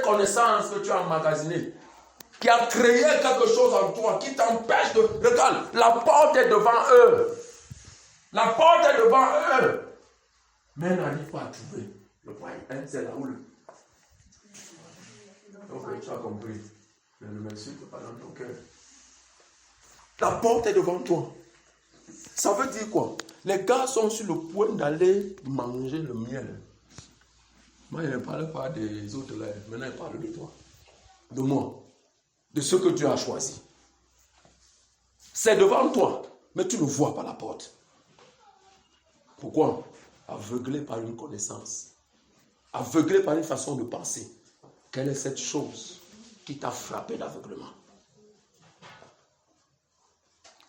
connaissances que tu as emmagasinées, qui a créé quelque chose en toi, qui t'empêche de... Regarde, la porte est devant eux. La porte est devant eux. Mais elle n'arrive pas à trouver le point. C'est là où le... Ok, tu as compris. Mais ne m'insulte pas dans ton cœur. La porte est devant toi. Ça veut dire quoi? Les gars sont sur le point d'aller manger le miel. Moi, il ne parle pas des autres là. Maintenant, il parle de toi. De moi. De ce que tu as choisi. C'est devant toi. Mais tu ne vois pas la porte. Pourquoi? Aveuglé par une connaissance. Aveuglé par une façon de penser. Quelle est cette chose qui t'a frappé d'aveuglement?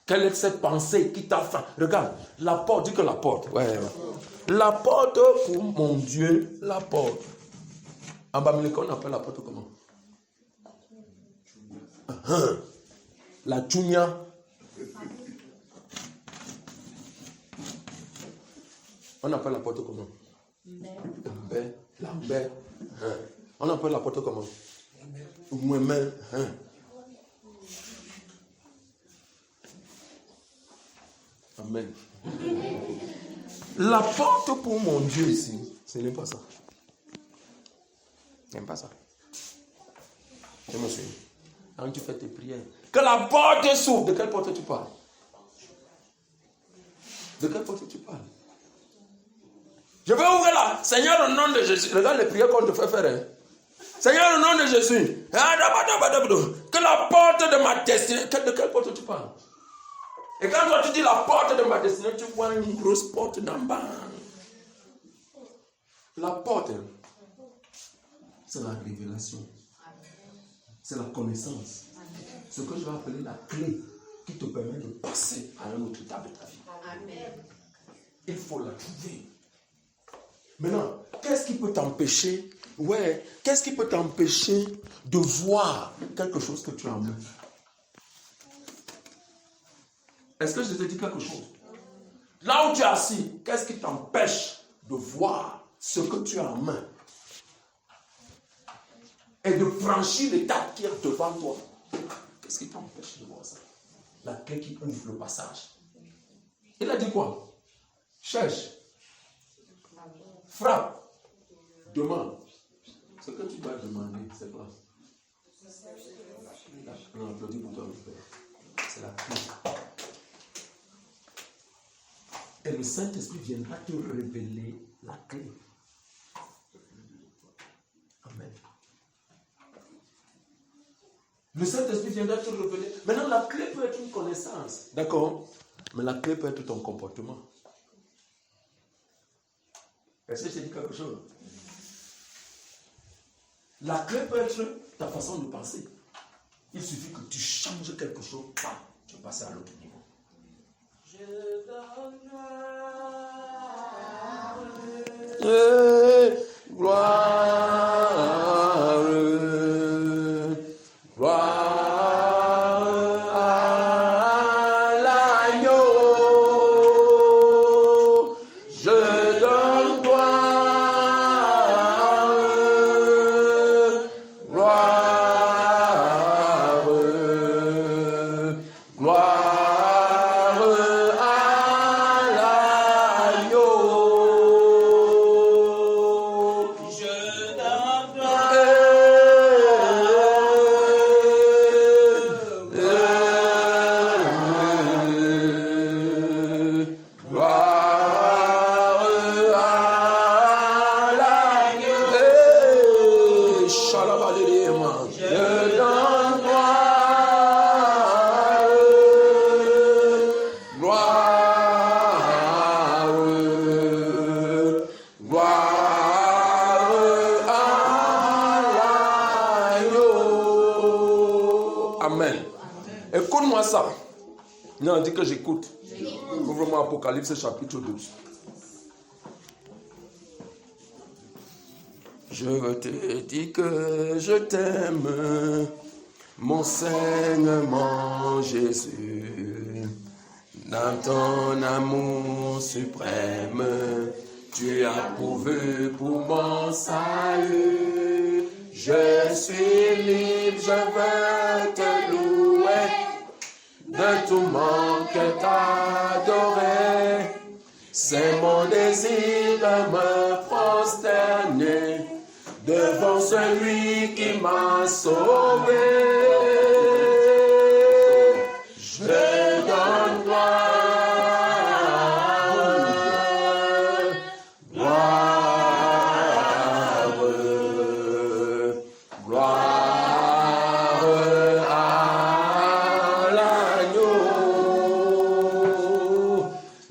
Quelle est cette pensée qui t'a frappé? Regarde, la porte, dis que la porte. Ouais. La porte pour mon Dieu, la porte. En Bamileke, on appelle la porte comment? La Tchounia. On appelle la porte comment? Lambert. On appelle la porte comment? Moi-même. Amen. La porte pour mon Dieu ici, ce n'est pas ça. Ce n'est pas ça. Je me suis dit, quand tu fais tes prières, que la porte s'ouvre. De quelle porte tu parles? De quelle porte tu parles? Je vais ouvrir là. Seigneur, au nom de Jésus. Regarde les prières qu'on te fait faire. Hein? Seigneur, au nom de Jésus. Que la porte de ma destinée. De quelle porte tu parles? Et quand toi tu dis la porte de ma destinée, tu vois une grosse porte d'en bas. La porte, c'est la révélation. C'est la connaissance. Ce que je vais appeler la clé qui te permet de passer à un autre étape de ta vie. Amen. Il faut la trouver. Maintenant, qu'est-ce qui peut t'empêcher? Qu'est-ce qui peut t'empêcher de voir quelque chose que tu as en main? Est-ce que je te dis quelque chose? Là où tu es assis, qu'est-ce qui t'empêche de voir ce que tu as en main? Et de franchir l'étape qui est devant toi. Qu'est-ce qui t'empêche de voir ça? La clé qui ouvre le passage. Il a dit quoi? Cherche. Frappe. Demande. Ce que tu dois demander, c'est quoi? On applaudit pour toi. C'est la clé. Et le Saint-Esprit viendra te révéler la clé. Amen. Le Saint-Esprit viendra te révéler. Maintenant, la clé peut être une connaissance. D'accord? Mais la clé peut être ton comportement. Est-ce que je te dis quelque chose? La clé peut être ta façon de penser. Il suffit que tu changes quelque chose, tu vas passer à l'autre niveau. Je donne gloire, gloire à l'agneau. Je donne gloire, gloire, gloire. Écoute-moi ça. Non, dis que j'écoute. Ouvre-moi Apocalypse chapitre 12. Je te dis que je t'aime, mon Seigneur, mon Jésus. Dans ton amour suprême, tu as prouvé pour mon salut. Je suis libre, je veux te louer. De tout mon cœur t'adorer. C'est mon désir de me prosterner devant celui qui m'a sauvé. Je donne gloire, à l'agneau.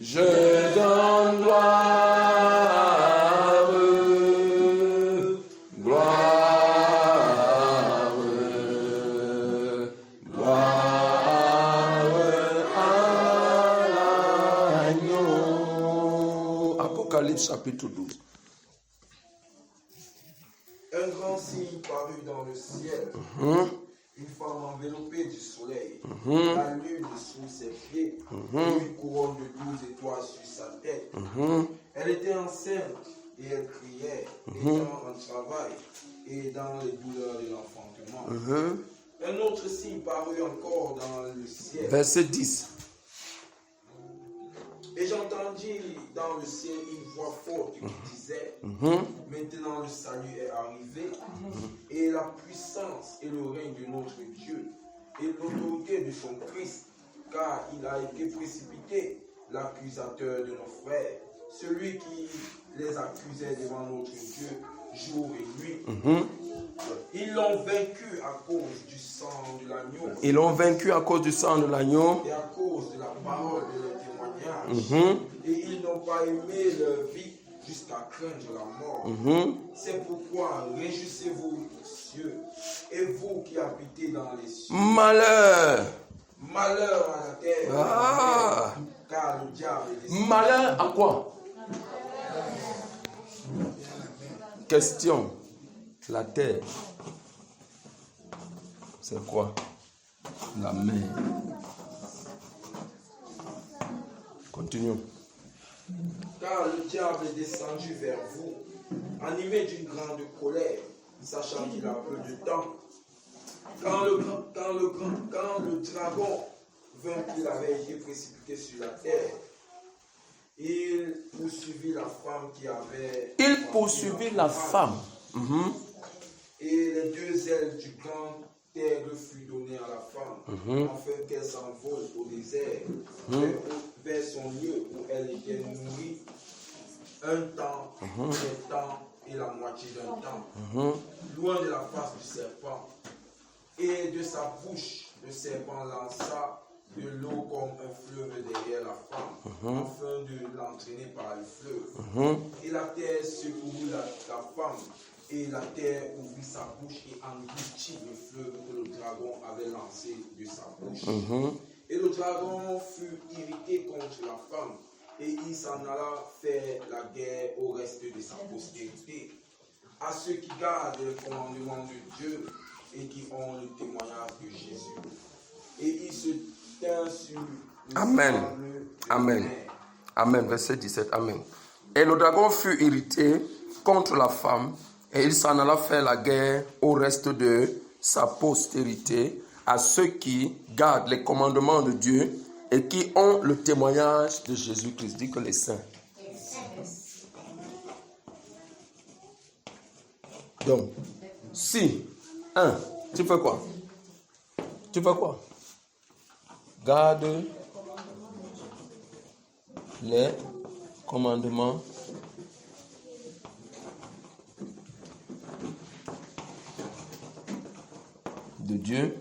Je donne gloire, à l'agneau. Apocalypse chapitre 12. Un grand signe parut dans le ciel. Une femme enveloppée du soleil, la lune sous ses pieds, et une couronne de 12 étoiles sur sa tête. Elle était enceinte et elle criait, étant en travail et dans les douleurs de l'enfantement. Un autre signe parut encore dans le ciel. Verset 10. Et j'entendis dans le ciel une voix forte qui disait, maintenant le salut est arrivé, et la puissance et le règne de notre Dieu, et l'autorité de son Christ, car il a été précipité, l'accusateur de nos frères, celui qui les accusait devant notre Dieu jour et nuit. Ils l'ont vaincu à cause du sang de l'agneau. Ils l'ont vaincu à cause du sang de l'agneau. Et à cause de la parole de leur témoignage. Et ils n'ont pas aimé leur vie jusqu'à craindre la mort. C'est pourquoi réjouissez-vous, cieux, et vous qui habitez dans les cieux. Malheur. Malheur à la terre, car le diable est descendu. Malheur à quoi? Question. La terre. C'est quoi? La mer. Continuons. Car le diable est descendu vers vous, animé d'une grande colère, sachant qu'il a peu de temps. Quand le dragon vint qu'il avait été précipité sur la terre, il poursuivit la femme qui avait... Il poursuivit la femme. Et les deux ailes du grand terre furent données à la femme, afin qu'elle s'envole au désert, vers son lieu où elle était nourrie, un temps, un temps et la moitié d'un temps, loin de la face du serpent. Et de sa bouche, le serpent lança de l'eau comme un fleuve derrière la femme, afin de l'entraîner par le fleuve. Et la terre secourut la femme, et la terre ouvrit sa bouche et engloutit le fleuve que le dragon avait lancé de sa bouche. Et le dragon fut irrité contre la femme, et il s'en alla faire la guerre au reste de sa postérité, à ceux qui gardent les commandements de Dieu et qui ont le témoignage de Jésus. Et il se tint sur le Amen. sable de Amen. la mer. Amen. Verset 17. Amen. Et le dragon fut irrité contre la femme, et il s'en alla faire la guerre au reste de sa postérité, à ceux qui gardent les commandements de Dieu et qui ont le témoignage de Jésus-Christ. Dit que les saints. Donc, si, tu fais quoi? Tu fais quoi? Garde les commandements de Dieu.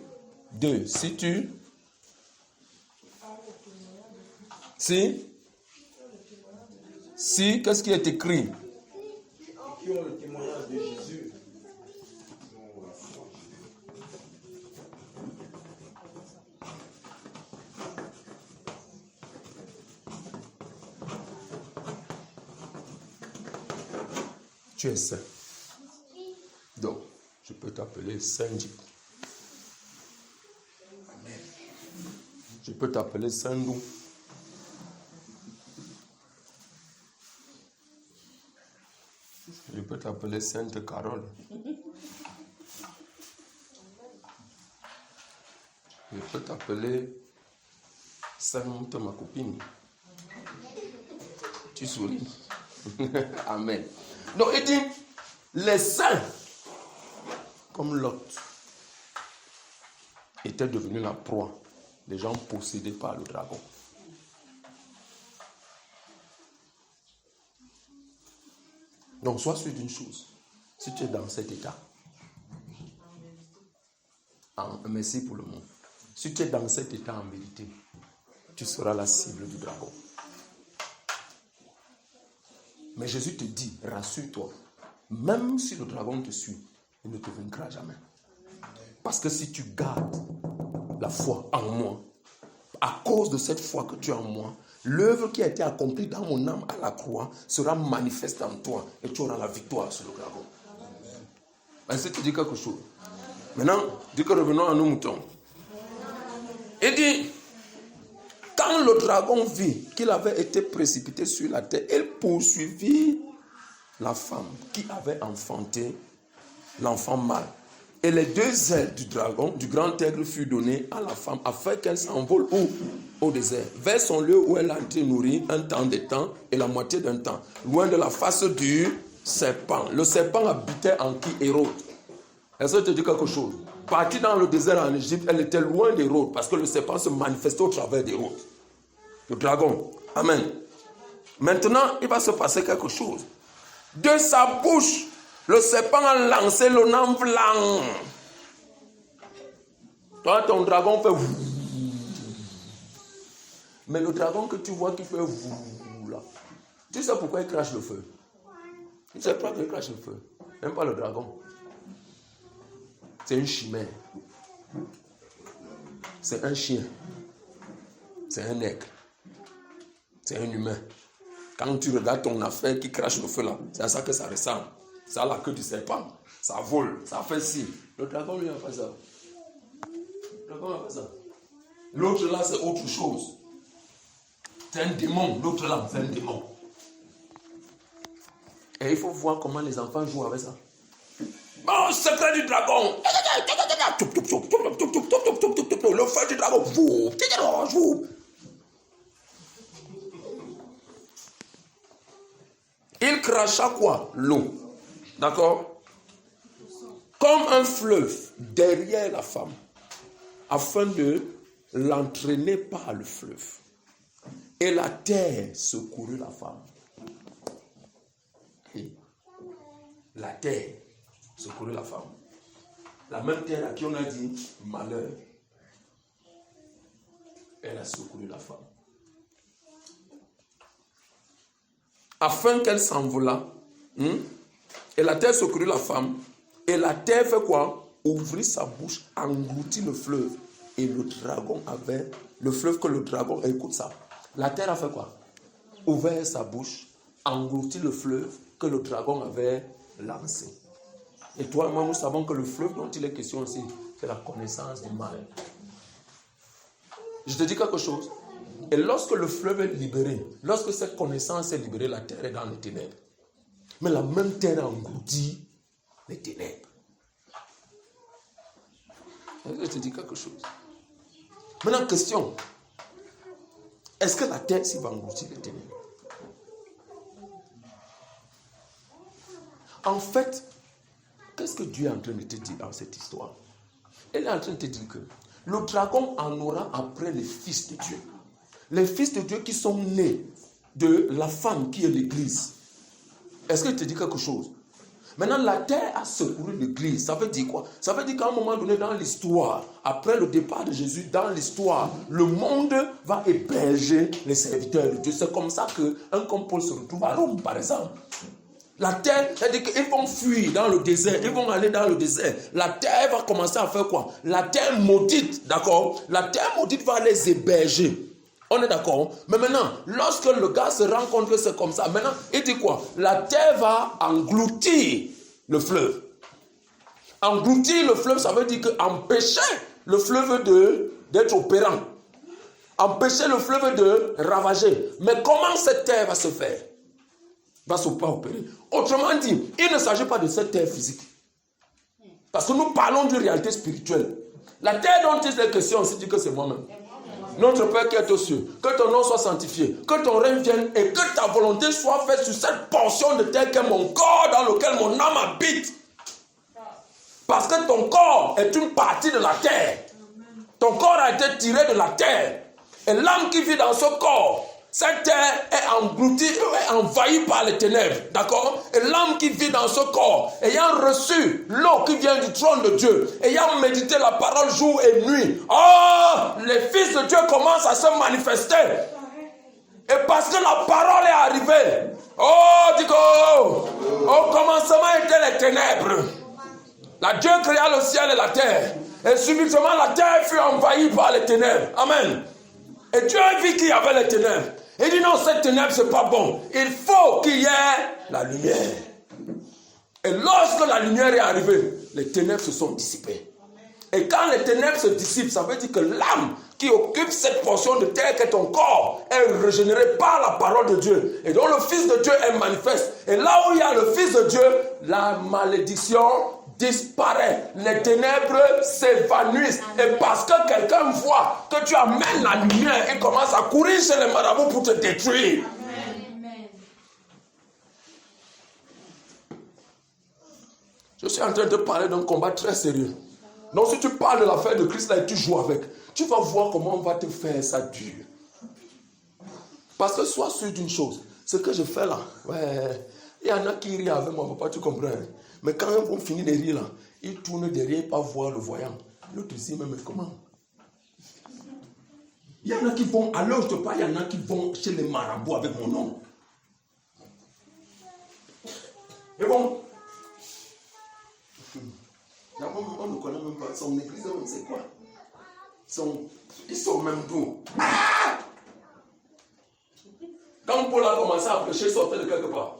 2. Si, qu'est-ce qui est écrit? Qui ont le témoignage de Jésus. Tu es saint. Donc, je peux t'appeler Saint-Dick. Je peux t'appeler Saint-Dou. Je peux t'appeler Sainte Carole. Je peux t'appeler Sainte ma copine. Tu souris. Amen. Donc il dit, les saints, comme Lot, étaient devenus la proie des gens possédés par le dragon. Donc sois sûr d'une chose, si tu es dans cet état, merci pour le mot, si tu es dans cet état en vérité, tu seras la cible du dragon. Mais Jésus te dit, rassure-toi, même si le dragon te suit, il ne te vaincra jamais. Parce que si tu gardes la foi en moi, à cause de cette foi que tu as en moi, l'œuvre qui a été accomplie dans mon âme à la croix sera manifeste en toi et tu auras la victoire sur le dragon. Est-ce que tu dis quelque chose? Maintenant, dis que revenons à nos moutons. Il dit, quand le dragon vit qu'il avait été précipité sur la terre, il poursuivit la femme qui avait enfanté l'enfant mâle. Et les 2 ailes du dragon, du grand aigle, furent données à la femme afin qu'elle s'envole au désert, vers son lieu où elle a été nourrie un temps de temps et la moitié d'un temps, loin de la face du serpent. Le serpent habitait en qui? Hérode. Est-ce que je te dis quelque chose? Partie dans le désert en Égypte, elle était loin d'Hérode parce que le serpent se manifestait au travers d'Hérode. Le dragon. Amen. Maintenant, il va se passer quelque chose. De sa bouche, le serpent a lancé le nom blanc. Toi, ton dragon fait vous. Mais le dragon que tu vois qui fait vous là, tu sais pourquoi il crache le feu? Tu ne sais pas qu'il crache le feu. Même pas le dragon. C'est une chimère. C'est un chien. C'est un aigle. C'est un humain. Quand tu regardes ton affaire qui crache le feu là, c'est à ça que ça ressemble. Ça a la queue du serpent. Ça vole. Ça fait ci. Le dragon lui a fait ça. Le dragon a fait ça. L'autre là, c'est autre chose. C'est un démon. L'autre là, c'est un démon. Et il faut voir comment les enfants jouent avec ça. Oh, secret du dragon. Le feu du dragon. Il cracha quoi? L'eau. D'accord? Comme un fleuve derrière la femme, afin de l'entraîner par le fleuve. Et la terre secourut la femme. Et la terre secourut la femme. La même terre à qui on a dit malheur. Elle a secouru la femme. Afin qu'elle s'envolât. Et la terre secourut la femme. Et la terre fait quoi? Ouvrit sa bouche, engloutit le fleuve. Et le dragon avait, le fleuve que le dragon, écoute ça. La terre a fait quoi? Ouvert sa bouche, engloutit le fleuve que le dragon avait lancé. Et toi et moi, nous savons que le fleuve dont il est question ici, c'est la connaissance du mal. Je te dis quelque chose. Et lorsque le fleuve est libéré, lorsque cette connaissance est libérée, la terre est dans les ténèbres. Mais la même terre engloutit les ténèbres. Je te dis quelque chose. Maintenant, question. Est-ce que la terre s'y va engloutir les ténèbres? En fait, qu'est-ce que Dieu est en train de te dire dans cette histoire? Elle est en train de te dire que le dragon en aura après les fils de Dieu. Les fils de Dieu qui sont nés de la femme qui est l'Église. Est-ce que je te dis quelque chose? Maintenant, la terre a secouru l'Église. Ça veut dire quoi? Ça veut dire qu'à un moment donné dans l'histoire, après le départ de Jésus, dans l'histoire, le monde va héberger les serviteurs de Dieu. C'est comme ça qu'un comme Paul se retrouve à Rome, par exemple. La terre, c'est-à-dire qu'ils vont fuir dans le désert, ils vont aller dans le désert. La terre va commencer à faire quoi? La terre maudite, d'accord? La terre maudite va les héberger. On est d'accord? Mais maintenant, lorsque le gars se rend compte que c'est comme ça, maintenant, il dit quoi? La terre va engloutir le fleuve. Engloutir le fleuve, ça veut dire que empêcher le fleuve d'être opérant. Empêcher le fleuve de ravager. Mais comment cette terre va se faire? Va se pas opérer. Autrement dit, il ne s'agit pas de cette terre physique. Parce que nous parlons d'une réalité spirituelle. La terre dont il est question, on se dit que c'est moi-même. Notre Père qui est aux cieux, que ton nom soit sanctifié, que ton règne vienne et que ta volonté soit faite sur cette portion de terre qui est mon corps dans lequel mon âme habite. Parce que ton corps est une partie de la terre. Ton corps a été tiré de la terre. Et l'âme qui vit dans ce corps, cette terre est engloutie, est envahie par les ténèbres. D'accord? Et l'âme qui vit dans ce corps, ayant reçu l'eau qui vient du trône de Dieu, ayant médité la parole jour et nuit, les fils de Dieu commencent à se manifester. Et parce que la parole est arrivée, au commencement étaient les ténèbres. Dieu créa le ciel et la terre. Et subitement la terre fut envahie par les ténèbres. Amen. Et Dieu vit qu'il y avait les ténèbres. Il dit non, cette ténèbre c'est pas bon. Il faut qu'il y ait la lumière. Et lorsque la lumière est arrivée, les ténèbres se sont dissipées. Et quand les ténèbres se dissipent, ça veut dire que l'âme qui occupe cette portion de terre qui est ton corps est régénérée par la parole de Dieu. Et donc le Fils de Dieu est manifeste. Et là où il y a le Fils de Dieu, la malédiction disparaît. Les ténèbres s'évanouissent. Et parce que quelqu'un voit que tu amènes la lumière, il commence à courir chez les marabouts pour te détruire. Amen. Je suis en train de parler d'un combat très sérieux. Donc si tu parles de l'affaire de Christ là et tu joues avec, tu vas voir comment on va te faire ça dur. Parce que sois sûr d'une chose, ce que je fais là, il y en a qui rient avec moi, papa, tu comprends. Mais quand ils vont finir de rire là, ils tournent derrière pas voir le voyant. L'autre dit, mais comment? Il y en a qui vont, alors je te parle, il y en a qui vont chez les marabouts avec mon nom. Et bon, d'abord, on ne connaît même pas. Son église, on ne sait quoi. Ils sont même d'où? Quand Paul a commencé à prêcher, il sortait de quelque part.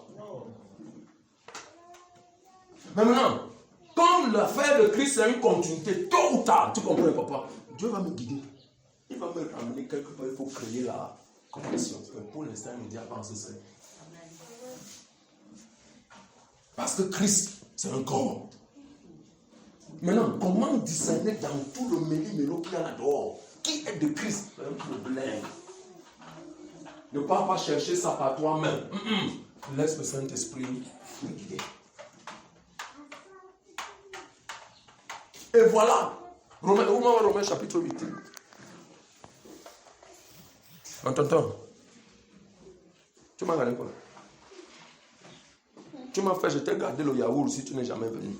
Mais maintenant, comme l'affaire de Christ est une continuité, tôt ou tard, tu comprends, papa, Dieu va me guider. Il va me ramener quelque part, il faut créer la connexion. Pour l'instant, il me dit avant ce serait. Parce que Christ, c'est un corps. Maintenant, comment discerner dans tout le méli-mélo qu'il y a là dehors? Qui est de Christ? C'est un problème. Ne pars pas chercher ça par toi-même. Laisse le Saint-Esprit te guider. Et voilà. Romains chapitre 8. On t'entend? Tu m'as regardé quoi? Tu m'as fait, je t'ai gardé le yaourt si tu n'es jamais venu.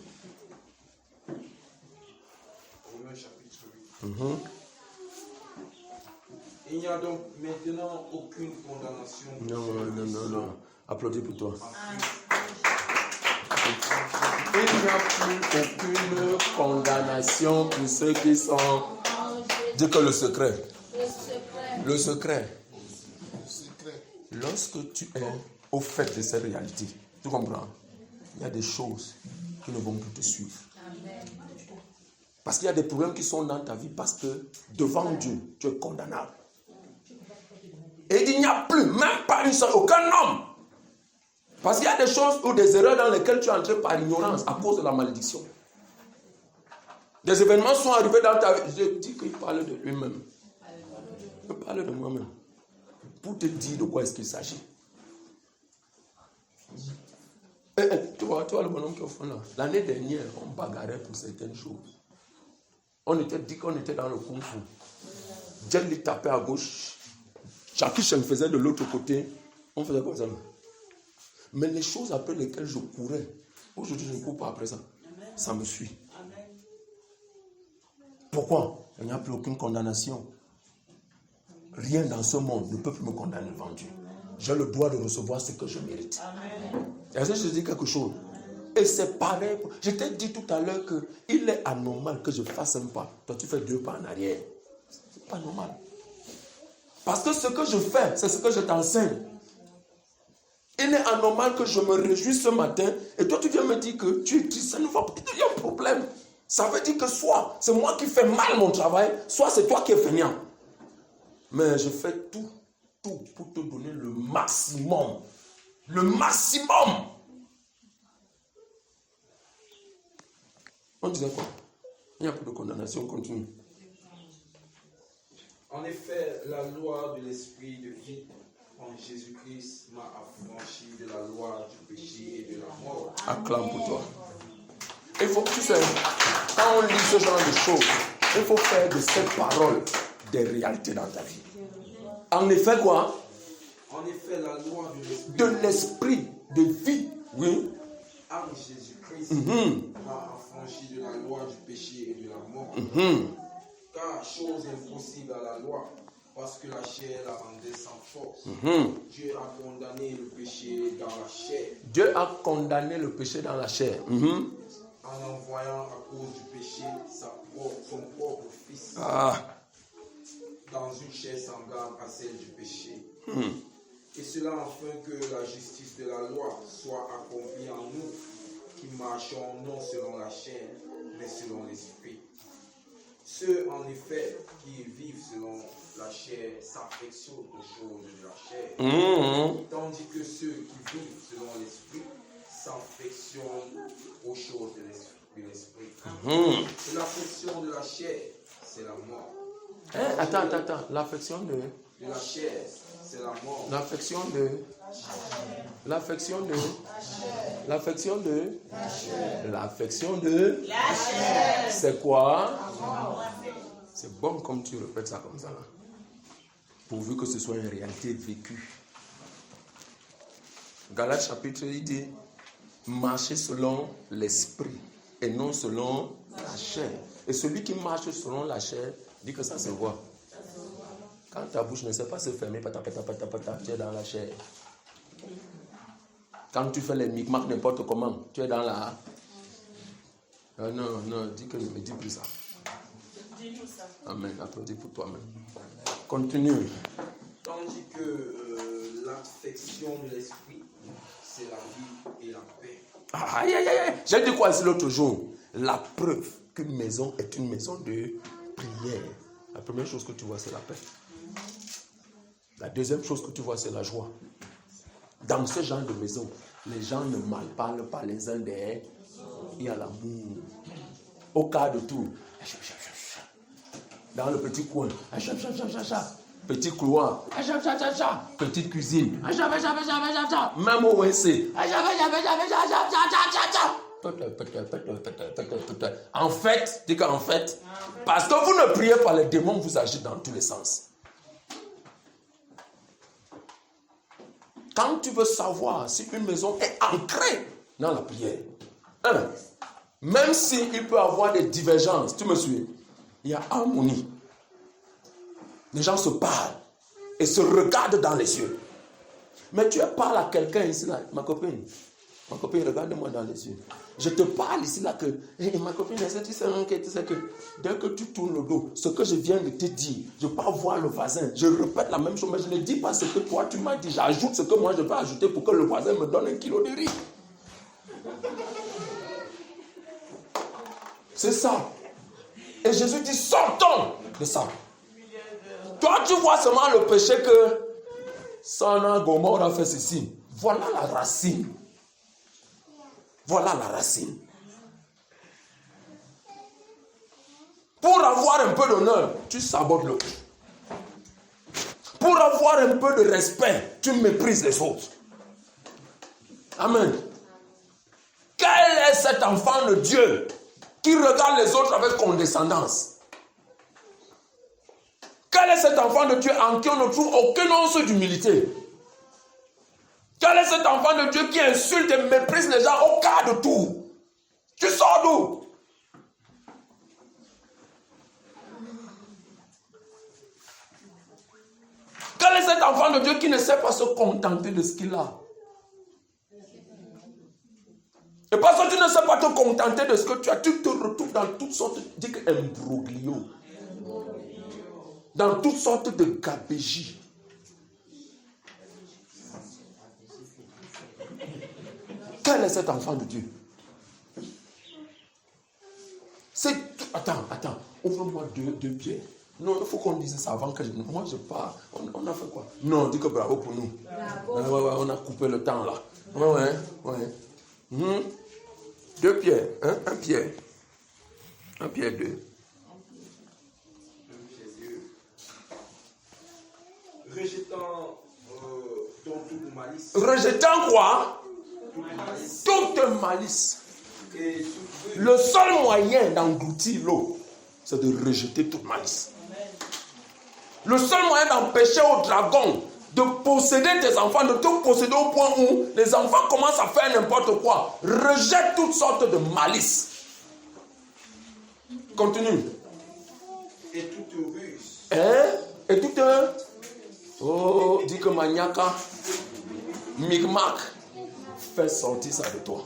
Romains chapitre 8. Il n'y a donc maintenant aucune condamnation. Non. Applaudis pour toi. Il n'y a plus aucune condamnation pour ceux qui sont... Dis que le secret. Le secret. Lorsque tu es au fait de cette réalité, tu comprends? Il y a des choses qui ne vont plus te suivre. Parce qu'il y a des problèmes qui sont dans ta vie parce que devant Dieu, tu es condamnable. Et il n'y a plus, même pas une seule, aucun homme. Parce qu'il y a des choses ou des erreurs dans lesquelles tu es entré par ignorance à cause de la malédiction. Des événements sont arrivés dans ta vie. Je dis qu'il parle de lui-même. Je parle de moi-même. Pour te dire de quoi est-ce qu'il s'agit. Tu vois le bonhomme qui est au fond là. L'année dernière, on bagarrait pour certaines choses. On était dit qu'on était dans le kung fu. Jen lui tapait à gauche. Jackie Chen faisait de l'autre côté. On faisait comme ça. Mais les choses après lesquelles je courais, aujourd'hui je ne cours pas après ça. Ça me suit. Pourquoi? Il n'y a plus aucune condamnation. Rien dans ce monde ne peut plus me condamner devant Dieu. J'ai le droit de recevoir ce que je mérite. Est-ce que je dis quelque chose? Et c'est pareil. Je t'ai dit tout à l'heure qu'il est anormal que je fasse un pas. Toi, tu fais 2 pas en arrière. C'est pas normal. Parce que ce que je fais, c'est ce que je t'enseigne. Il est anormal que je me réjouisse ce matin et toi, tu viens me dire que tu es triste. Ça ne va pas. Il y a un problème. Ça veut dire que soit c'est moi qui fais mal mon travail, soit c'est toi qui es feignant. Mais je fais tout pour te donner le maximum. Le maximum. On disait quoi? Il n'y a plus de condamnation, on continue. En effet, la loi de l'esprit de vie en Jésus-Christ m'a affranchi de la loi du péché et de la mort. Acclame pour toi. Il faut, tu sais, quand on lit ce genre de choses, il faut faire de cette parole des réalités dans ta vie. En effet, quoi? En effet, la loi de l'esprit de vie, oui, en Jésus-Christ m'a affranchi de la loi du péché et de la mort. Car chose impossible à la loi, parce que la chair la rendait sans force. Dieu a condamné le péché dans la chair. Dieu a condamné le péché dans la chair. En envoyant à cause du péché son propre Fils dans une chair semblable à celle du péché. Et cela afin que la justice de la loi soit accomplie en nous, qui marchons non selon la chair, mais selon l'esprit. Ceux, en effet, qui vivent selon la chair s'affectionnent aux choses de la chair, tandis que ceux qui vivent selon l'esprit s'affectionnent aux choses de l'esprit. Et l'affection de la chair, c'est la mort. Attends. L'affection de la chair, c'est la mort. L'affection de c'est quoi? C'est bon comme tu répètes ça comme ça là. Pourvu que ce soit une réalité vécue. Galates chapitre, il dit marcher selon l'esprit et non selon la chair. Et celui qui marche selon la chair dit que ça se voit. Quand ta bouche ne sait pas se fermer, tu es dans la chair. Quand tu fais les micmacs n'importe comment, tu es dans la... non, dis que ne me dis plus ça. Amen, applaudis pour toi-même. Continue. Tandis que l'affection de l'esprit, c'est la vie et la paix. Aïe. J'ai dit quoi ici l'autre jour? La preuve qu'une maison est une maison de prière. La première chose que tu vois, c'est la paix. La deuxième chose que tu vois, c'est la joie. Dans ce genre de maison, les gens ne malparlent pas les uns des autres. Il y a l'amour. Au cas de tout, dans le petit coin, petit couloir, petite cuisine, même au WC. En fait, dis qu'en fait, parce que vous ne priez pas, les démons vous agitent dans tous les sens. Quand tu veux savoir si une maison est ancrée dans la prière, même s'il peut y avoir des divergences, tu me suis, il y a harmonie. Les gens se parlent et se regardent dans les yeux. Mais tu parles à quelqu'un ici, là, ma copine, regarde-moi dans les yeux. Je te parle ici, là, que, ma copine, tu sais que dès que tu tournes le dos, ce que je viens de te dire, je pars voir le voisin, je répète la même chose, mais je ne dis pas ce que toi tu m'as dit, j'ajoute ce que moi je vais ajouter pour que le voisin me donne 1 kilo de riz. C'est ça. Et Jésus dit, sortons de ça. Toi, tu vois seulement le péché que Sana Gomorrhe a fait ceci. Voilà la racine. Voilà la racine. Pour avoir un peu d'honneur, tu sabotes l'autre. Pour avoir un peu de respect, tu méprises les autres. Amen. Quel est cet enfant de Dieu qui regarde les autres avec condescendance? Quel est cet enfant de Dieu en qui on ne trouve aucune once d'humilité? Quel est cet enfant de Dieu qui insulte et méprise les gens au cas de tout? Tu sors d'où? Quel est cet enfant de Dieu qui ne sait pas se contenter de ce qu'il a? Et parce que tu ne sais pas te contenter de ce que tu as, tu te retrouves dans toutes sortes d'imbroglio. Dans toutes sortes de gabégies. Quel est cet enfant de Dieu? C'est... Attends. Ouvre-moi deux pieds. Non, il faut qu'on dise ça avant que je... Moi, je pars. On a fait quoi? Non, dis que bravo pour nous. Bravo. Ouais, on a coupé le temps là. Ouais. 2 pieds. Un pied. 1 Pierre 2. 1 Pierre 2. Rejetant donc toute malice. Rejetant quoi? Toute malice. Le seul moyen d'engloutir l'eau, c'est de rejeter toute malice. Le seul moyen d'empêcher au dragon de posséder tes enfants, de te posséder au point où les enfants commencent à faire n'importe quoi, rejette toutes sortes de malice. Continue. Et toute ruse. Hein? Et toute... Oh, dis que maniaca, micmac, fais sortir ça de toi.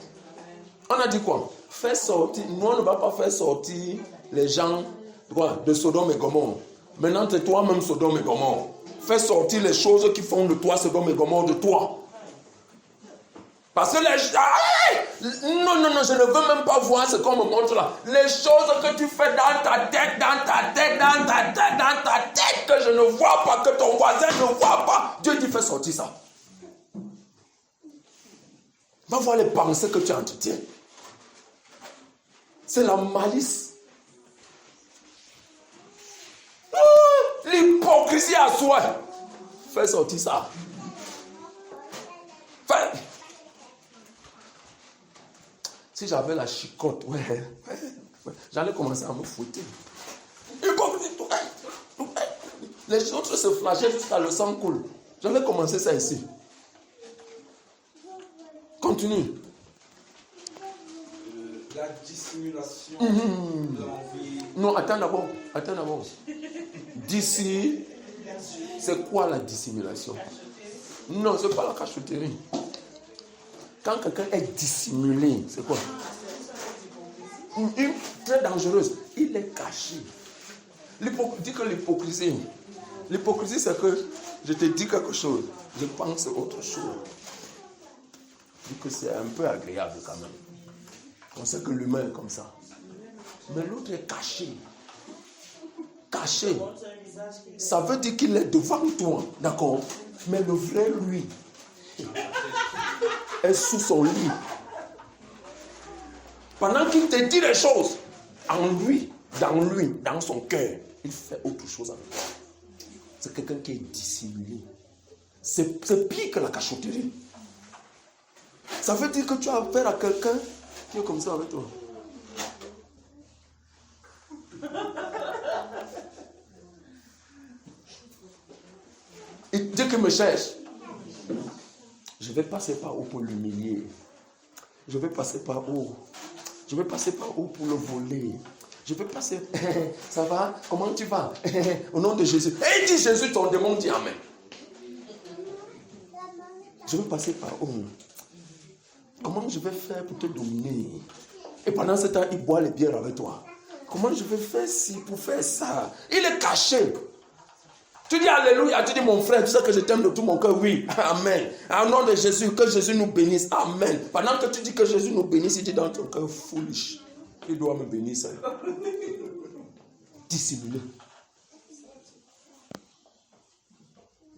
On a dit quoi? Fais sortir, nous on ne va pas faire sortir les gens de Sodome et Gomorrhe. Maintenant c'est toi-même Sodome et Gomorrhe. Fais sortir les choses qui font de toi Sodome et Gomorrhe de toi. Parce que les gens... Non, je ne veux même pas voir ce qu'on me montre là. Les choses que tu fais dans ta tête, que je ne vois pas, que ton voisin ne voit pas. Dieu dit fais sortir ça. Va voir les pensées que tu entretiens. C'est la malice. L'hypocrisie à soi. Fais sortir ça. Si j'avais la chicotte, j'allais commencer à me fouetter. Les autres se flagellent jusqu'à le sang coule. J'allais commencer ça ici. Continue. La dissimulation, l'envie. Non, attends d'abord. D'ici, c'est quoi la dissimulation? Non, c'est pas la cachotterie. Quand quelqu'un est dissimulé, c'est quoi? Une très dangereuse. Il est caché. Dis que l'hypocrisie, c'est que je te dis quelque chose, je pense autre chose. Dis que c'est un peu agréable quand même. On sait que l'humain est comme ça. Mais l'autre est caché. Caché. Ça veut dire qu'il est devant toi, d'accord? Mais le vrai lui est sous son lit. Pendant qu'il te dit les choses, en lui, dans son cœur, il fait autre chose avec toi. C'est quelqu'un qui est dissimulé. C'est pire que la cachotterie. Ça veut dire que tu as affaire à quelqu'un qui est comme ça avec toi. Dès qu'il me cherche, je vais passer par où pour l'humilier. Je vais passer par où pour le voler. Je vais passer. Ça va? Comment tu vas? Au nom de Jésus. Et dit Jésus, ton démon dit Amen. Je vais passer par où? Comment je vais faire pour te dominer? Et pendant ce temps, il boit les bières avec toi. Comment je vais faire ci pour faire ça? Il est caché. Tu dis Alléluia, tu dis mon frère, tu sais que je t'aime de tout mon cœur. Oui, Amen. Au nom de Jésus, que Jésus nous bénisse. Amen. Pendant que tu dis que Jésus nous bénisse, il dit dans ton cœur, foolish. Il doit me bénir ça. Dissimulé.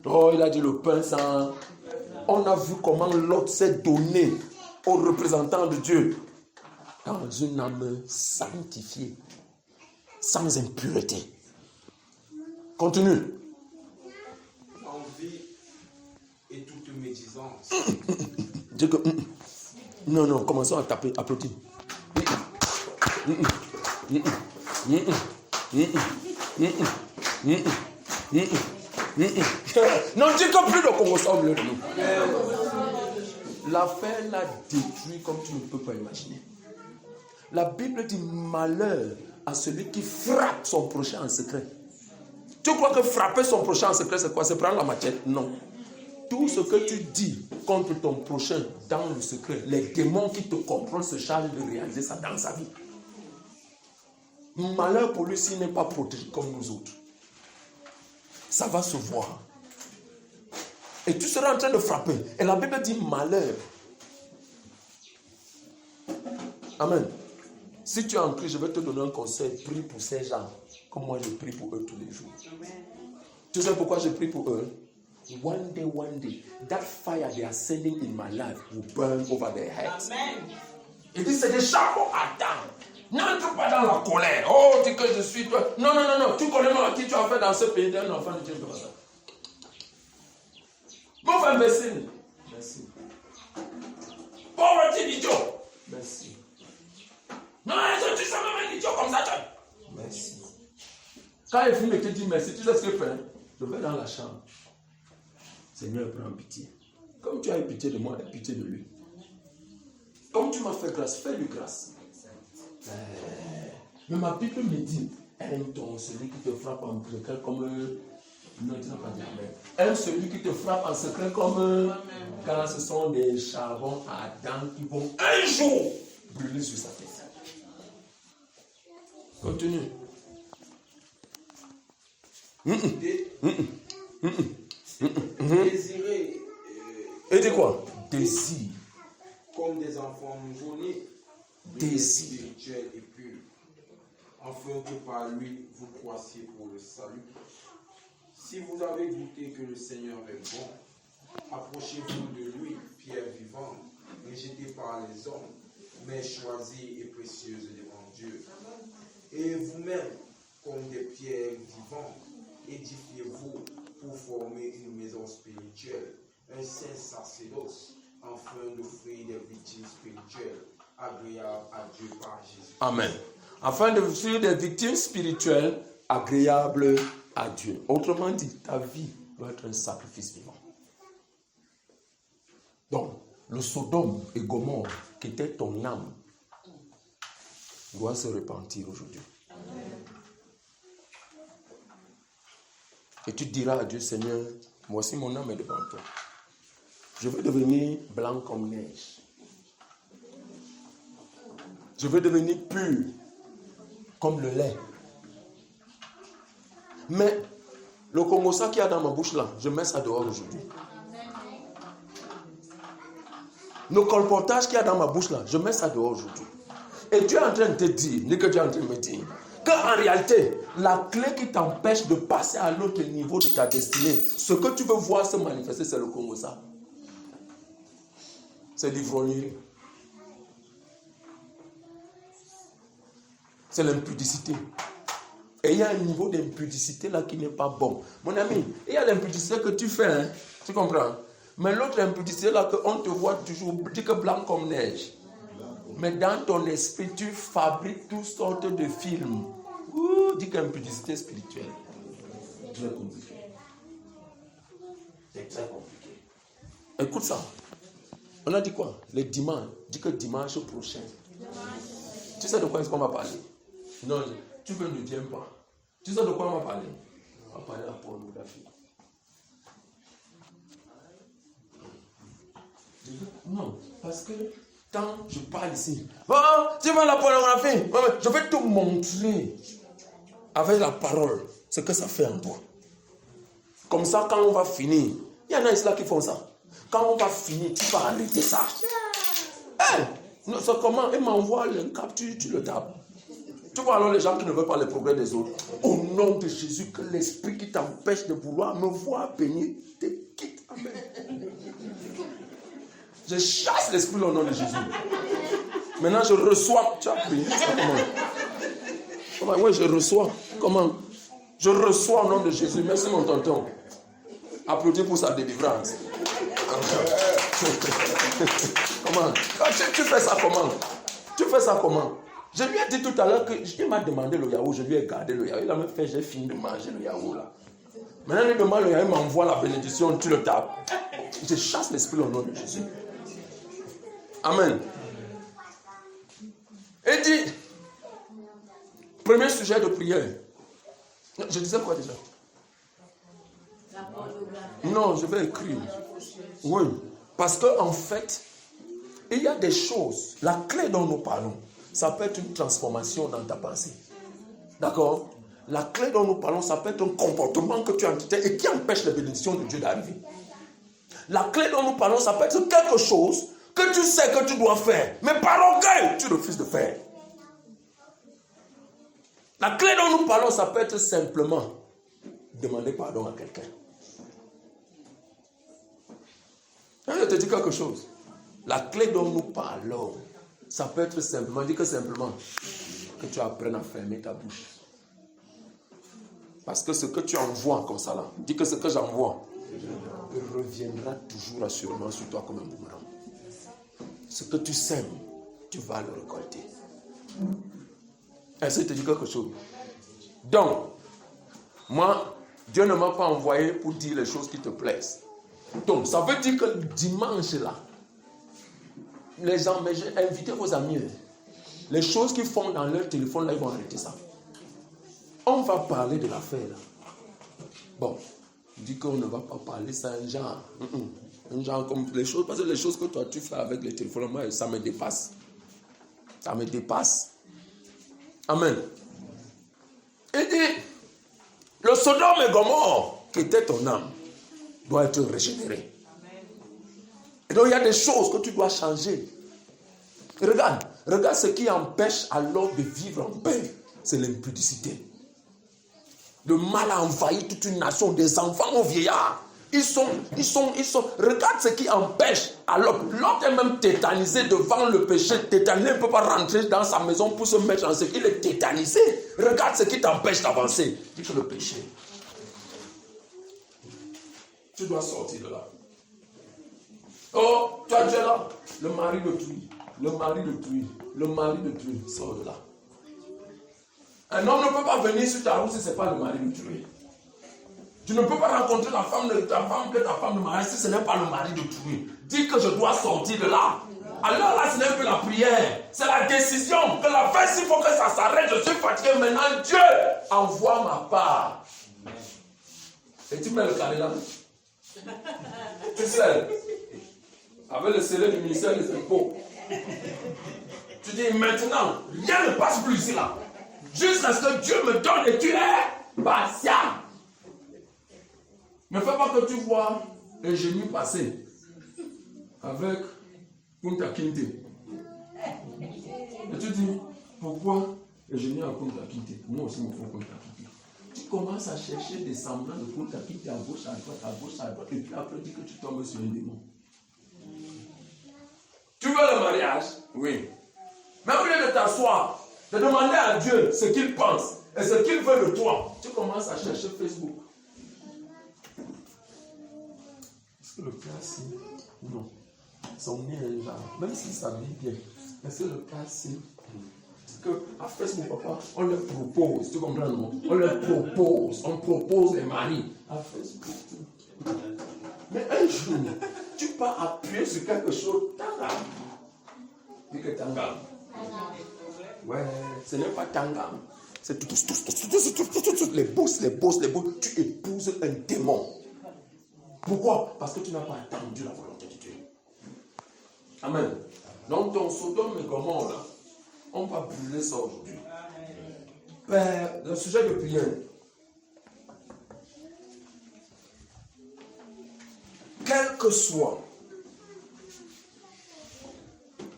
Oh, il a dit le pain sans. On a vu comment l'autre s'est donné aux représentants de Dieu dans une âme sanctifiée, sans impureté. Continue. Envie et toute médisance. Dis que. Non, commençons à taper, applaudir. Non, dis que plus de qu'on ressemble de nous. L'affaire l'a détruit comme tu ne peux pas imaginer. La Bible dit malheur à celui qui frappe son prochain en secret. Tu crois que frapper son prochain en secret, c'est quoi? C'est prendre la machette? Non. Tout ce que tu dis contre ton prochain dans le secret, les démons qui te contrôlent se chargent de réaliser ça dans sa vie. Malheur pour lui s'il n'est pas protégé comme nous autres. Ça va se voir. Et tu seras en train de frapper. Et la Bible dit malheur. Amen. Si tu es en Christ, je vais te donner un conseil. Prie pour ces gens. Comme moi, je prie pour eux tous les jours. Amen. Tu sais pourquoi je prie pour eux? One day, that fire they are sending in my life will burn over their heads. Amen. Il dit, c'est des charbons ardents. N'entre pas dans la colère. Oh, dis que je suis toi. Non, non, non, non. Tu connais moi qui tu as fait dans ce pays d'un enfant de Dieu. Mon frère, merci. Merci. Pauvre petit idiot. Merci. Non, tu sais même un idiot comme ça. Merci. Quand il finit, il te dit merci. Tu sais ce qu'il fait? Je vais dans la chambre. Seigneur, prends pitié. Comme tu as eu pitié de moi, aie pitié de lui. Comme tu m'as fait grâce, fais-lui grâce. Mais ma Bible me dit, aime donc celui qui te frappe en secret comme... Non, tu n'as pas dit amen. Aime celui qui te frappe en secret comme... Car ce sont des charbons ardents qui vont un jour brûler sur sa tête. Continue. Désirer. Et dis quoi? Désir. Comme des enfants nouveau-nés, Désir spirituel et pur, afin que par lui vous croissiez pour le salut. Si vous avez goûté que le Seigneur est bon, approchez-vous de lui, pierre vivante, rejetée par les hommes, mais choisie et précieuse devant Dieu. Et vous-même, comme des pierres vivantes, édifiez-vous pour former une maison spirituelle, un saint sacerdoce, afin d'offrir des victimes spirituelles agréables à Dieu par Jésus. Amen. Afin d'offrir des victimes spirituelles agréables à Dieu. Autrement dit, ta vie doit être un sacrifice vivant. Donc, le Sodome et Gomorrhe, qui était ton âme, doit se repentir aujourd'hui. Et tu diras à Dieu, Seigneur, voici mon âme est devant toi. Je veux devenir blanc comme neige. Je veux devenir pur comme le lait. Mais le Congosa qu'il y a dans ma bouche là, je mets ça dehors aujourd'hui. Le colportage qu'il y a dans ma bouche là, je mets ça dehors aujourd'hui. Et Dieu est en train de te dire, n'est que Dieu est en train de me dire, qu'en réalité, la clé qui t'empêche de passer à l'autre niveau de ta destinée, ce que tu veux voir se manifester, c'est le Congosa. C'est l'ivrognerie. C'est l'impudicité. Et il y a un niveau d'impudicité là qui n'est pas bon. Mon ami, il y a l'impudicité que tu fais, hein, tu comprends? Mais l'autre impudicité là, qu'on te voit toujours, dit que blanc comme neige. Mais dans ton esprit, tu fabriques toutes sortes de films. Ouh, dis qu'impudicité spirituelle. C'est très compliqué. C'est très compliqué. Écoute ça. On a dit quoi? Le dimanche. Dis que dimanche prochain. Tu sais de quoi est-ce qu'on va parler? Non, tu ne viens pas. Tu sais de quoi on va parler? On va parler de la pornographie. Non, parce que quand je parle ici, oh, tu vois la pornographie, je vais te montrer avec la parole ce que ça fait en toi. Comme ça, quand on va finir, il y en a ici là qui font ça. Quand on va finir, tu vas arrêter ça. Hey, c'est comment? Il m'envoie le capture, tu le tapes. Tu vois alors les gens qui ne veulent pas les progrès des autres. Au nom de Jésus, que l'esprit qui t'empêche de vouloir me voir bénir te quitte. Amen. Je chasse l'esprit au nom de Jésus. Maintenant, je reçois. Tu as prié. Comment? Oui, je reçois. Comment? Je reçois au nom de Jésus. Merci mon tonton. Applaudis pour sa délivrance. Comment? Tu fais ça comment? Tu fais ça comment? Je lui ai dit tout à l'heure qu'il m'a demandé le yaourt, je lui ai gardé le yaourt. Il a même fait, j'ai fini de manger le yaourt là. Maintenant, il demande le yaourt, il m'envoie la bénédiction, tu le tapes. Je chasse l'esprit au nom de Jésus. Amen. Et dit, premier sujet de prière. Je disais quoi déjà? Non, je vais écrire. Oui, parce qu'en fait, il y a des choses, la clé dont nous parlons, ça peut être une transformation dans ta pensée. D'accord? La clé dont nous parlons, ça peut être un comportement que tu as entité et qui empêche la bénédiction de Dieu d'arriver. La clé dont nous parlons, ça peut être quelque chose que tu sais que tu dois faire, mais par orgueil, tu refuses de faire. La clé dont nous parlons, ça peut être simplement demander pardon à quelqu'un. Je te dis quelque chose. La clé dont nous parlons, ça peut être simplement, dis que simplement, que tu apprennes à fermer ta bouche. Parce que ce que tu envoies comme ça là, dis que ce que j'envoie reviendra toujours assurément sur toi comme un boomerang. Ce que tu sèmes, tu vas le récolter. Est-ce que je te dis quelque chose? Donc, moi, Dieu ne m'a pas envoyé pour dire les choses qui te plaisent. Donc, ça veut dire que le dimanche là, les gens, mais invitez vos amis. Les choses qu'ils font dans leur téléphone là, ils vont arrêter ça. On va parler de l'affaire là. Bon, je dis qu'on ne va pas parler ça un genre. Un genre comme les choses, parce que les choses que toi tu fais avec les téléphones, moi, ça me dépasse. Ça me dépasse. Amen. Il dit, le Sodome et Gomorrhe, qui était ton âme, doit être régénéré. Et donc il y a des choses que tu dois changer. Regarde ce qui empêche alors de vivre en paix, c'est l'impudicité. Le mal a envahi toute une nation, des enfants aux vieillards. Ils sont. Regarde ce qui empêche. Alors, l'autre est même tétanisé devant le péché. Tétanisé, il ne peut pas rentrer dans sa maison pour se mettre en sécurité. Il est tétanisé. Regarde ce qui t'empêche d'avancer. Dis que le péché. Tu dois sortir de là. Oh, toi tu es là. Le mari d'autrui. Le mari d'autrui. Le mari d'autrui. Sors de là. Un homme ne peut pas venir sur ta route si ce n'est pas le mari d'autrui. Tu ne peux pas rencontrer la femme de ta femme que ta femme de mariage si ce n'est pas le mari d'autrui. Dis que je dois sortir de là. Alors là, ce n'est plus la prière. C'est la décision. Que la fête, il faut que ça s'arrête. Je suis fatigué. Maintenant, Dieu envoie ma part. Et tu mets le carré là. Tu sais, avec le scellé du ministère des impôts. Tu dis maintenant, rien ne passe plus ici là. Jusqu'à ce que Dieu me donne et tu es patient. Ne fais pas que tu vois un génie passer avec Punta Kinte. Et tu dis, pourquoi le génie a Punta Kinte? Moi aussi, il me faut Punta Kinte. Tu commences à chercher des semblants de Punta Kinte à gauche, à droite, à gauche, à droite. Et puis après, tu dis que tu tombes sur un démon. Tu veux le mariage? Oui. Mais au lieu de t'asseoir, de demander à Dieu ce qu'il pense et ce qu'il veut de toi, tu commences à chercher Facebook. Est-ce que le cas c'est... Non. Son nez est là. Même s'il s'habille bien. Est-ce que le cas c'est... Parce qu'à Facebook, papa, on leur propose. Tu comprends, non? On leur propose. On propose les maris. À Facebook. Mais un jour, tu peux appuyer sur quelque chose. Tangam. Dis que Tangam. Ouais, ce n'est pas Tangam. C'est tout. Les bourses. Tu épouses un démon. Pourquoi? Parce que tu n'as pas attendu la volonté de Dieu. Amen. Donc ton Sodome et Gomorrhe là, on va brûler ça aujourd'hui. Père, le sujet de prière. Quelle que soit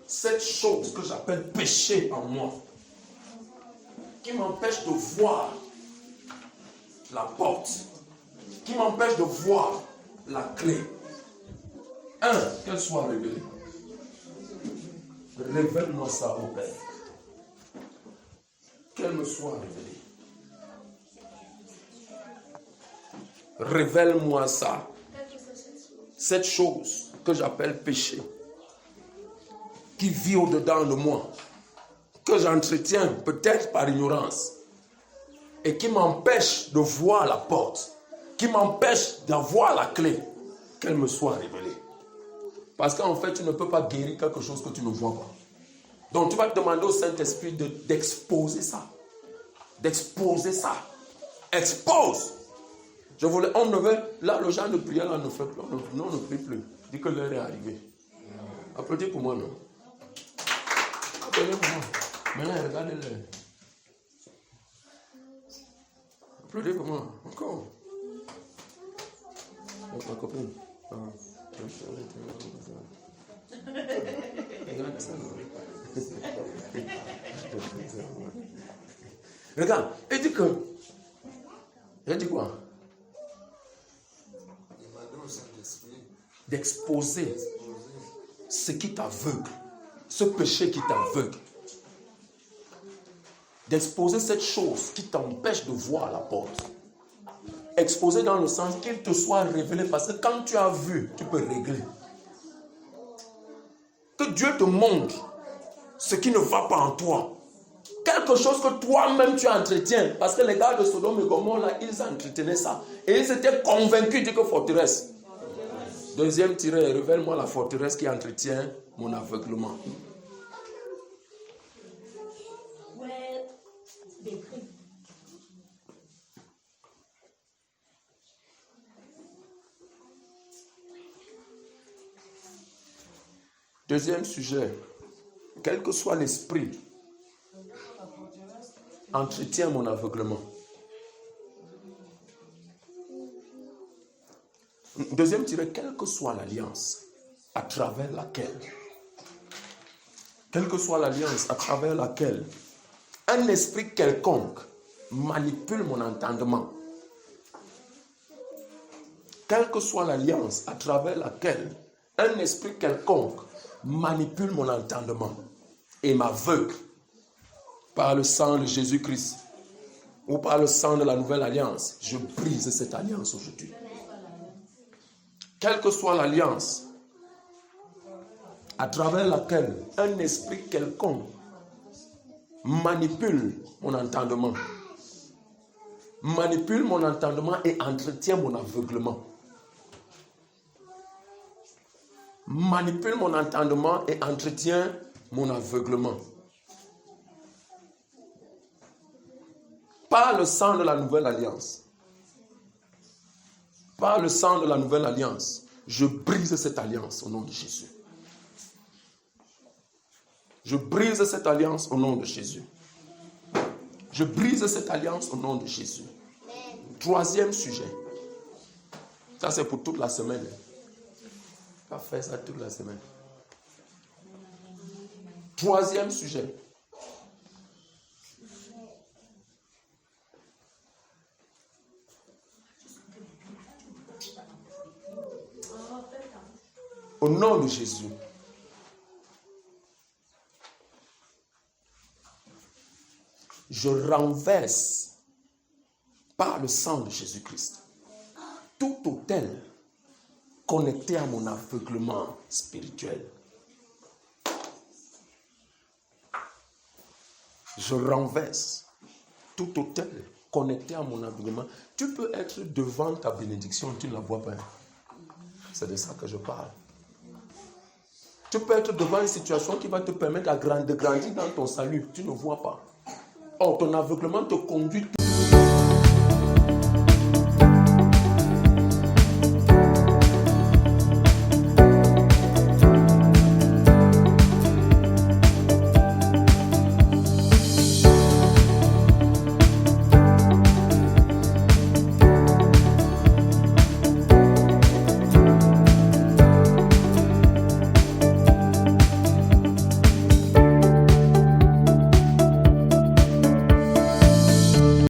cette chose que j'appelle péché en moi, qui m'empêche de voir la porte, qui m'empêche de voir la clé. Qu'elle soit révélée. Révèle-moi ça au Père. Qu'elle me soit révélée. Révèle-moi ça. Cette chose que j'appelle péché, qui vit au-dedans de moi, que j'entretiens peut-être par ignorance, et qui m'empêche de voir la porte, qui m'empêche d'avoir la clé, qu'elle me soit révélée. Parce qu'en fait, tu ne peux pas guérir quelque chose que tu ne vois pas. Donc tu vas te demander au Saint-Esprit d'exposer ça. D'exposer ça. Expose. On ne veut, là, le genre de prière, là, on ne fait plus. On ne prie plus. Dis que l'heure est arrivée. Applaudis pour moi, non? Applaudis pour moi. Maintenant, regardez l'heure. Applaudis pour moi. Encore. Ma copine. Regarde, il dit que. Il dit quoi? D'exposer ce qui t'aveugle, ce péché qui t'aveugle. d'exposer cette chose qui t'empêche de voir la porte. Exposer dans le sens qu'il te soit révélé, parce que quand tu as vu, tu peux régler. Que Dieu te montre ce qui ne va pas en toi. Quelque chose que toi-même tu entretiens. Parce que les gars de Sodome et Gomorrhe, là, ils entretenaient ça. Et ils étaient convaincus de que forteresse. Deuxième tiré, révèle-moi la forteresse qui entretient mon aveuglement. Deuxième sujet, quel que soit l'esprit, entretient mon aveuglement. Deuxième tiré, quelle que soit l'alliance à travers laquelle, un esprit quelconque manipule mon entendement. Quelle que soit l'alliance à travers laquelle un esprit quelconque manipule mon entendement et m'aveugle par le sang de Jésus-Christ ou par le sang de la nouvelle alliance, je brise cette alliance aujourd'hui. Quelle que soit l'alliance à travers laquelle un esprit quelconque manipule mon entendement et entretient mon aveuglement. Manipule mon entendement et entretient mon aveuglement. Par le sang de la nouvelle alliance. Par le sang de la nouvelle alliance, je brise cette alliance au nom de Jésus. Je brise cette alliance au nom de Jésus. Je brise cette alliance au nom de Jésus. Troisième sujet. Ça, c'est pour toute la semaine. Pas faire ça toute la semaine. Troisième sujet. Au nom de Jésus. Je renverse par le sang de Jésus-Christ tout autel connecté à mon aveuglement spirituel. Je renverse tout autel connecté à mon aveuglement. Tu peux être devant ta bénédiction, tu ne la vois pas. C'est de ça que je parle. Tu peux être devant une situation qui va te permettre de grandir dans ton salut. Tu ne vois pas. Or, ton aveuglement te conduit